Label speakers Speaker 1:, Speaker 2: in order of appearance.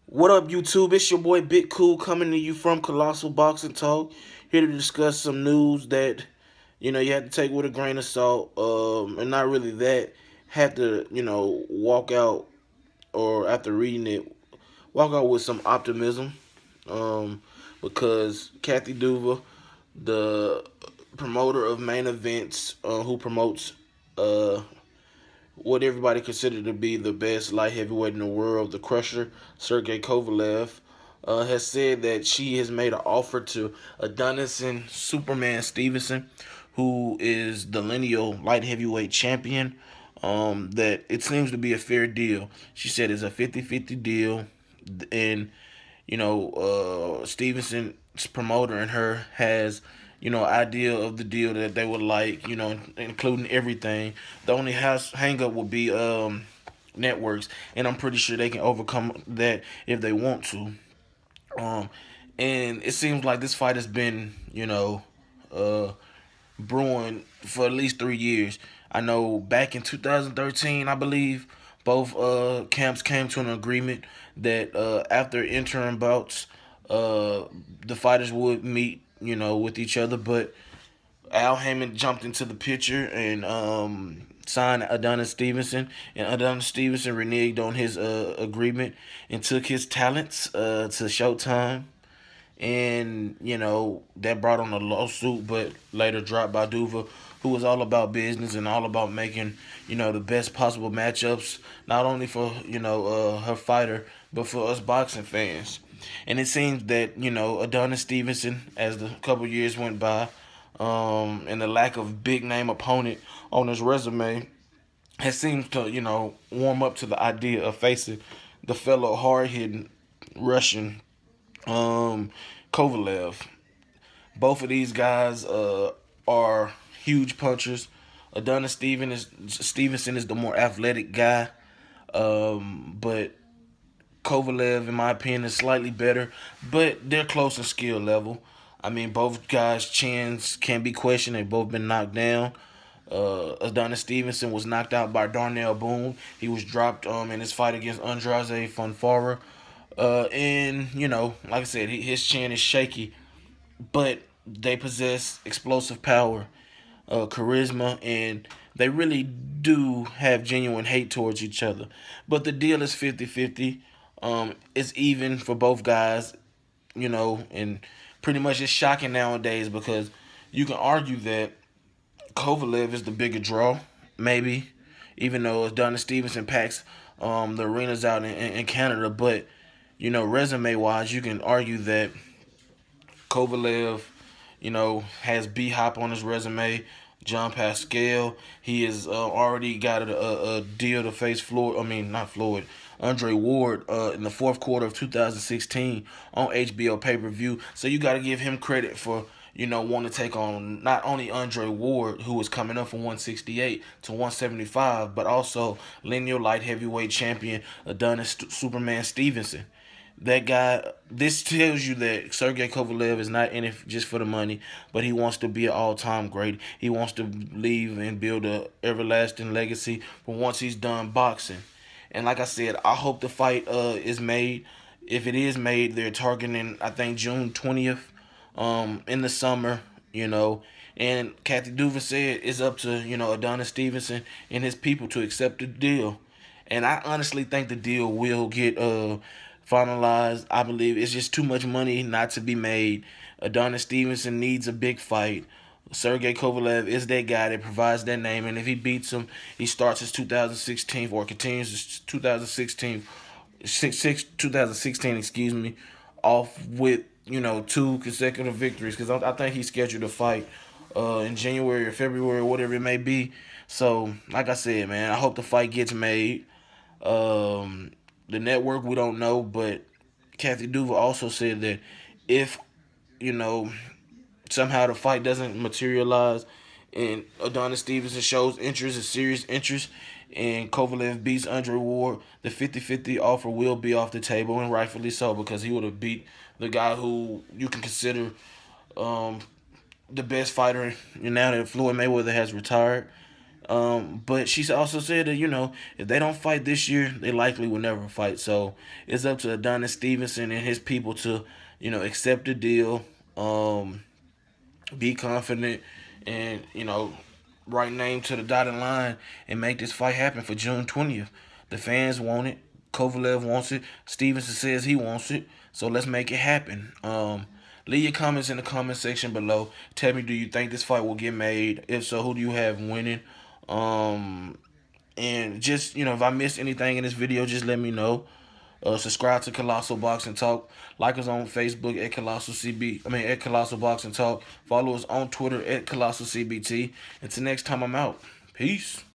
Speaker 1: What up, YouTube? It's your boy Big Cool coming to you from Colossal Boxing Talk. Here to discuss some news that you have to take with a grain of salt, and not really that. Have to walk out, or after reading it, walk out with some optimism, because Kathy Duva, the promoter of main events, who promotes uh what everybody considered to be the best light heavyweight in the world, the Crusher, Sergey Kovalev, has said that she has made an offer to Adonis Superman Stevenson, who is the lineal light heavyweight champion. That it seems to be a fair deal. She said it's a 50-50 deal, and Stevenson's promoter and her has idea of the deal that they would like, including everything. The only hang up would be networks, and I'm pretty sure they can overcome that if they want to. Um, and it seems like this fight has been, brewing for at least 3 years. I know back in 2013, I believe, both camps came to an agreement that after interim bouts, the fighters would meet, with each other. But Al Heyman jumped into the picture and signed Adonis Stevenson, and Adonis Stevenson reneged on his agreement and took his talents to Showtime, and that brought on a lawsuit, but later dropped by Duva, who was all about business and all about making the best possible matchups, not only for her fighter, but for us boxing fans. And it seems that Adonis Stevenson, as the couple years went by, and the lack of big name opponent on his resume, has seemed to warm up to the idea of facing the fellow hard hitting Russian, Kovalev. Both of these guys are huge punchers. Stevenson is the more athletic guy, but Kovalev, in my opinion, is slightly better, but they're close in skill level. I mean, both guys' chins can be questioned. They've both been knocked down. Adonis Stevenson was knocked out by Darnell Boone. He was dropped in his fight against Andrade Fonfara. And, like I said, his chin is shaky, but they possess explosive power, charisma, and they really do have genuine hate towards each other. But the deal is 50-50. It's even for both guys, and pretty much it's shocking nowadays because you can argue that Kovalev is the bigger draw, maybe, even though Adonis Stevenson packs the arenas out in Canada. But, resume-wise, you can argue that Kovalev, has B-Hop on his resume, John Pascal. He has already got a deal to face Andre Ward in the fourth quarter of 2016 on HBO pay-per-view. So you got to give him credit for, wanting to take on not only Andre Ward, who was coming up from 168 to 175, but also lineal light heavyweight champion Adonis Superman Stevenson. That guy, this tells you that Sergey Kovalev is not in it just for the money, but he wants to be an all-time great. He wants to leave and build a everlasting legacy for once he's done boxing. And like I said, I hope the fight is made. If it is made, they're targeting, I think, June 20th in the summer, And Kathy Duva said it's up to, Adonis Stevenson and his people to accept the deal. And I honestly think the deal will get finalized. I believe it's just too much money not to be made. Adonis Stevenson needs a big fight. Sergey Kovalev is that guy that provides that name, and if he beats him, he starts his 2016 or continues his 2016, excuse me, off with 2 consecutive victories, because I think he's scheduled to fight in January or February or whatever it may be. So, like I said, man, I hope the fight gets made. The network, we don't know, but Kathy Duva also said that if, somehow the fight doesn't materialize and Adonis Stevenson shows interest, a serious interest, and Kovalev beats Andre Ward, the 50-50 offer will be off the table, and rightfully so, because he would have beat the guy who you can consider the best fighter now that Floyd Mayweather has retired. But she also said that, if they don't fight this year, they likely will never fight. So it's up to Adonis Stevenson and his people to, accept the deal, be confident, and, write name to the dotted line and make this fight happen for June 20th. The fans want it. Kovalev wants it. Stevenson says he wants it. So let's make it happen. Leave your comments in the comment section below. Tell me, do you think this fight will get made? If so, who do you have winning? And just, if I missed anything in this video, just let me know. Subscribe to Colossal Boxing Talk. Like us on Facebook at at Colossal Boxing Talk. Follow us on Twitter at Colossal CBT. Until next time, I'm out. Peace.